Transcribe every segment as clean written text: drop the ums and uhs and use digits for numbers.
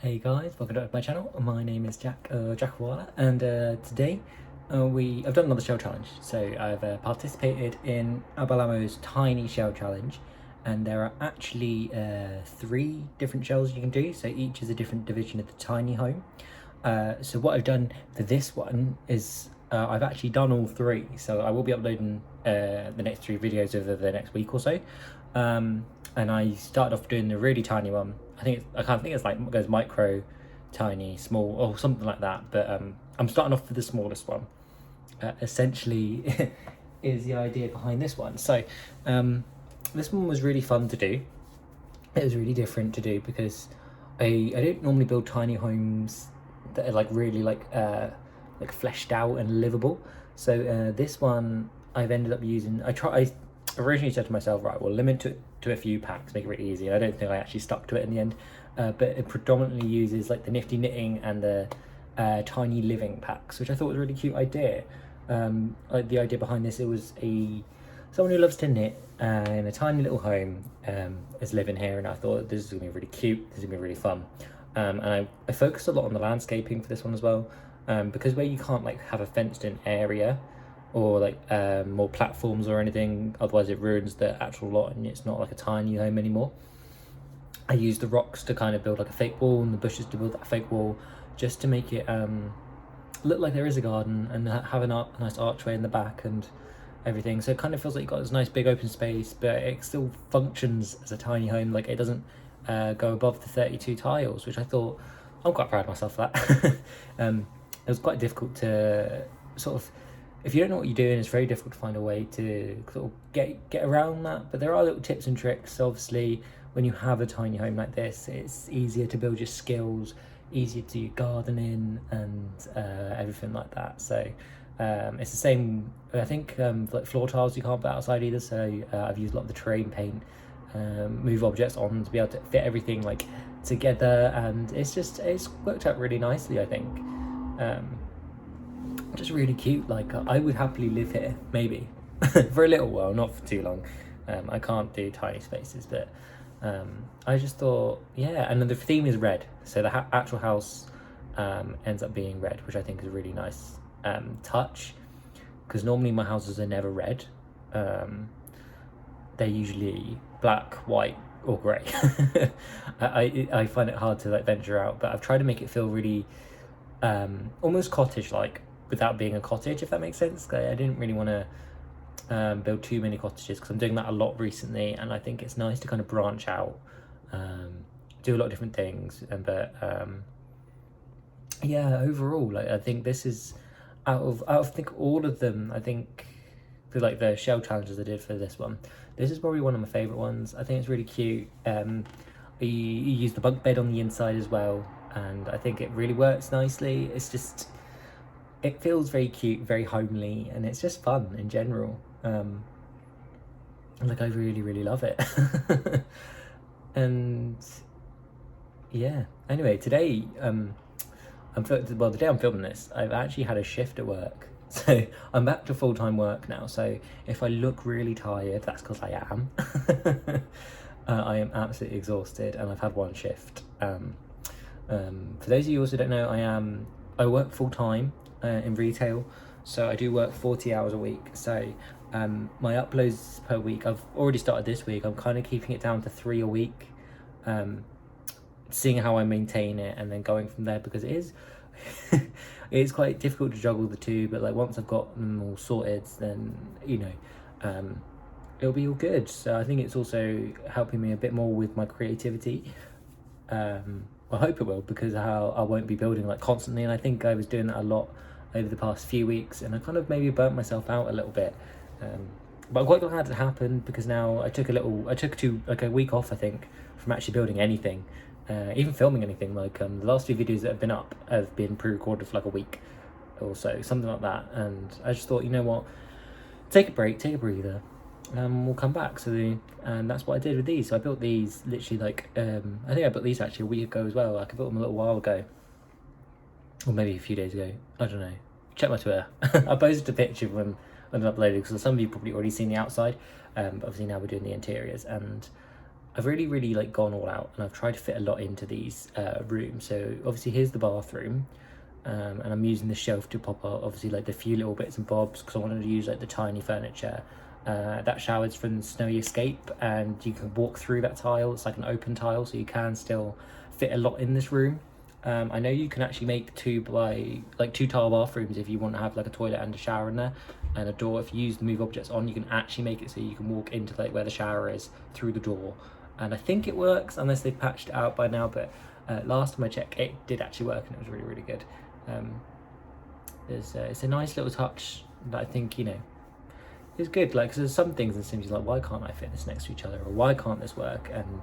Hey guys, welcome back to my channel. My name is Jack Walla, and today I've done another shell challenge. So I've participated in Abalamo's tiny shell challenge, and there are actually 3 different shells you can do. So each is a different division of the tiny home. So what I've done for this one is I've actually done all 3. So I will be uploading the next 3 videos over the next week or so. And I started off doing the really tiny one. I can't think it's like it goes micro, tiny, small, or something like that. But I'm starting off with the smallest one. Essentially, is the idea behind this one. So this one was really fun to do. It was really different to do because I don't normally build tiny homes that are like really like fleshed out and livable. So this one I've ended up using. I originally said to myself, right, well, limit it to a few packs, make it really easy. I don't think I actually stuck to it in the end, but it predominantly uses like the Nifty Knitting and the Tiny Living packs, which I thought was a really cute idea. Like the idea behind this, it was someone who loves to knit in a tiny little home is living here, and I thought this is gonna be really cute, this is gonna be really fun. And I focused a lot on the landscaping for this one as well, because where you can't like have a fenced in area or like more platforms or anything, otherwise it ruins the actual lot and it's not like a tiny home anymore. I used the rocks to kind of build like a fake wall and the bushes to build that fake wall, just to make it look like there is a garden and have a nice archway in the back and everything. So it kind of feels like you've got this nice big open space, but it still functions as a tiny home. Like it doesn't go above the 32 tiles, which I thought, I'm quite proud of myself for that. It was quite difficult to sort of, if you don't know what you're doing, it's very difficult to find a way to sort of get around that. But there are little tips and tricks. So obviously, when you have a tiny home like this, it's easier to build your skills, easier to do gardening and everything like that. So it's the same. I think like floor tiles you can't put outside either. So I've used a lot of the terrain paint, move objects on to be able to fit everything like together, and it's worked out really nicely, I think. Just really cute. Like I would happily live here, maybe for a little while, not for too long. I can't do tiny spaces, but I just thought, yeah. And then the theme is red, so the actual house ends up being red, which I think is a really nice touch, because normally my houses are never red. They're usually black, white, or grey. I find it hard to like venture out, but I've tried to make it feel really almost cottage like, without being a cottage, if that makes sense. I didn't really want to build too many cottages because I'm doing that a lot recently, and I think it's nice to kind of branch out, do a lot of different things. But yeah, overall, like I think this is out of I think all of them, I think for like the shell challenges I did for this one, this is probably one of my favorite ones. I think it's really cute. You use the bunk bed on the inside as well, and I think it really works nicely. It feels very cute, very homely, and it's just fun in general. Like I really love it. And yeah, anyway, today the day I'm filming this, I've actually had a shift at work, so I'm back to full-time work now. So if I look really tired, that's because I am. I am absolutely exhausted, and I've had one shift. For those of you also don't know, I work full-time in retail, so I do work 40 hours a week. So my uploads per week, I've already started this week. I'm kind of keeping it down to 3 a week, seeing how I maintain it, and then going from there, because it is it is quite difficult to juggle the two. But like once I've got them all sorted, then it'll be all good. So I think it's also helping me a bit more with my creativity. I hope it will, because I won't be building like constantly, and I think I was doing that a lot over the past few weeks, and I kind of maybe burnt myself out a little bit. But I'm quite glad it happened, because now I took a week off, I think, from actually building anything, even filming anything. Like the last few videos that have been up have been pre-recorded for like a week or so, something like that. And I just thought, you know what, take a break, take a breather. We'll come back. And that's what I did with these. So I built these literally like I think I built these actually a week ago as well. Like I built them a little while ago, or maybe a few days ago, I don't know. Check my Twitter. I posted a picture when I uploaded, because some of you probably already seen the outside, but obviously now we're doing the interiors. And I've really like gone all out, and I've tried to fit a lot into these rooms. So obviously here's the bathroom, and I'm using the shelf to pop out obviously like the few little bits and bobs because I wanted to use like the tiny furniture. That shower's from Snowy Escape, and you can walk through that tile. It's like an open tile, so you can still fit a lot in this room. I know you can actually make two tile bathrooms if you want to have like a toilet and a shower in there, and a door. If you use the move objects on, you can actually make it so you can walk into like where the shower is through the door. And I think it works unless they've patched it out by now, but last time I checked it did actually work, and it was really good. It's a nice little touch that I think, you know, is good. Like, 'cause there's some things in Sims you're like, why can't I fit this next to each other, or why can't this work? And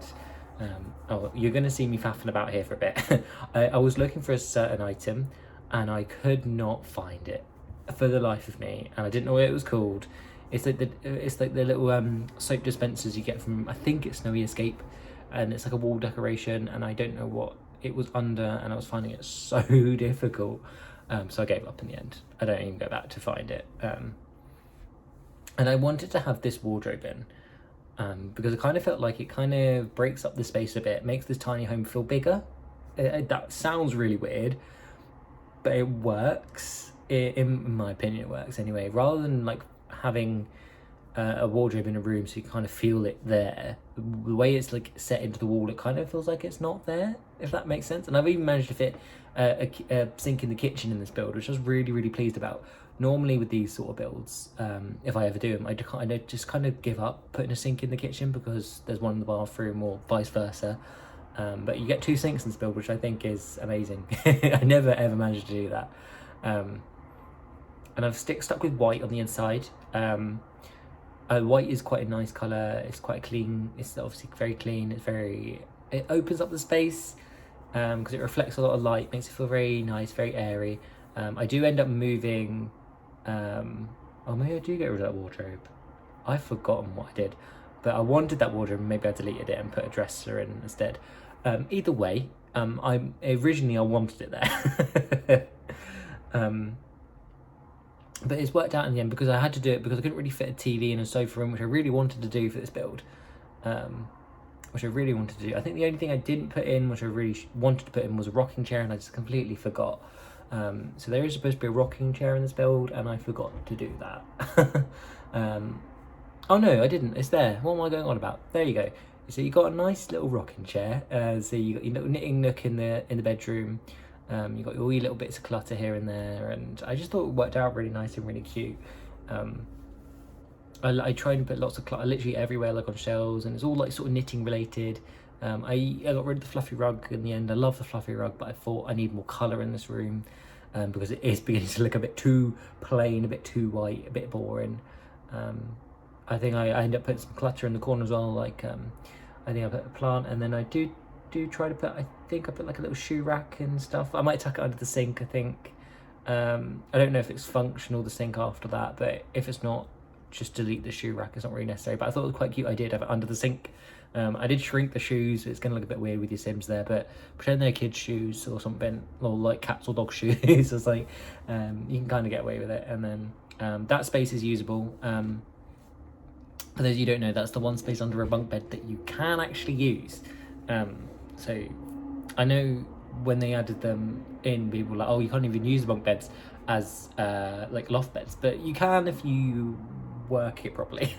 oh, you're gonna see me faffing about here for a bit. I was looking for a certain item and I could not find it for the life of me, and I didn't know what it was called. It's like the little soap dispensers you get from, I think it's Snowy Escape, and it's like a wall decoration, and I don't know what it was under, and I was finding it so difficult, so I gave up in the end. I don't even go back to find it. And I wanted to have this wardrobe in, because I kind of felt like it kind of breaks up the space a bit, makes this tiny home feel bigger. That sounds really weird, but it works. In my opinion, it works anyway. Rather than like having a wardrobe in a room so you kind of feel it there, the way it's like set into the wall, it kind of feels like it's not there, if that makes sense. And I've even managed to fit a sink in the kitchen in this build, which I was really pleased about. Normally with these sort of builds, if I ever do them, I just kind of give up putting a sink in the kitchen because there's one in the bathroom, or vice versa. But you get 2 sinks in this build, which I think is amazing. I never ever managed to do that. And I've stuck with white on the inside. White is quite a nice colour. It's quite clean. It's obviously very clean. It opens up the space because it reflects a lot of light, makes it feel very nice, very airy. I do end up moving. Oh, maybe I do get rid of that wardrobe. I've forgotten what I did, but I wanted that wardrobe, and maybe I deleted it and put a dresser in instead. Either way, originally I wanted it there. But it's worked out in the end because I had to do it because I couldn't really fit a TV in a sofa room, which I really wanted to do for this build. Which I really wanted to do. I think the only thing I didn't put in, which I really wanted to put in, was a rocking chair, and I just completely forgot. So there is supposed to be a rocking chair in this build, and I forgot to do that. Oh no, I didn't. It's there. What am I going on about? There you go. So you got a nice little rocking chair. So you got your little knitting nook in the bedroom. You got all your little bits of clutter here and there, and I just thought it worked out really nice and really cute. I tried and put lots of clutter literally everywhere, like on shelves, and it's all like sort of knitting related. I got rid of the fluffy rug in the end. I love the fluffy rug, but I thought I need more colour in this room, because it is beginning to look a bit too plain, a bit too white, a bit boring. I think I end up putting some clutter in the corner as well, like I think I put a plant, and then I do try to put, I think I put like a little shoe rack and stuff. I might tuck it under the sink, I think. I don't know if it's functional, the sink, after that, but if it's not, just delete the shoe rack. It's not really necessary, but I thought it was quite cute idea to have it under the sink. I did shrink the shoes. It's going to look a bit weird with your Sims there, but pretend they're kids' shoes or something, or like cats or dog shoes or something. You can kind of get away with it. And then that space is usable. For those of you who don't know, that's the one space under a bunk bed that you can actually use. So I know when they added them in, people were like, oh, you can't even use the bunk beds as like loft beds, but you can if you work it properly.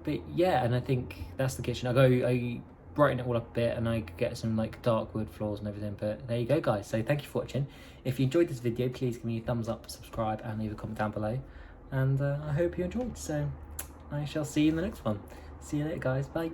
But yeah, and I think that's the kitchen. I brighten it all up a bit, and I get some like dark wood floors and everything. But there you go, guys. So thank you for watching. If you enjoyed this video, please give me a thumbs up, subscribe, and leave a comment down below. And I hope you enjoyed. So I shall see you in the next one. See you later, guys. Bye.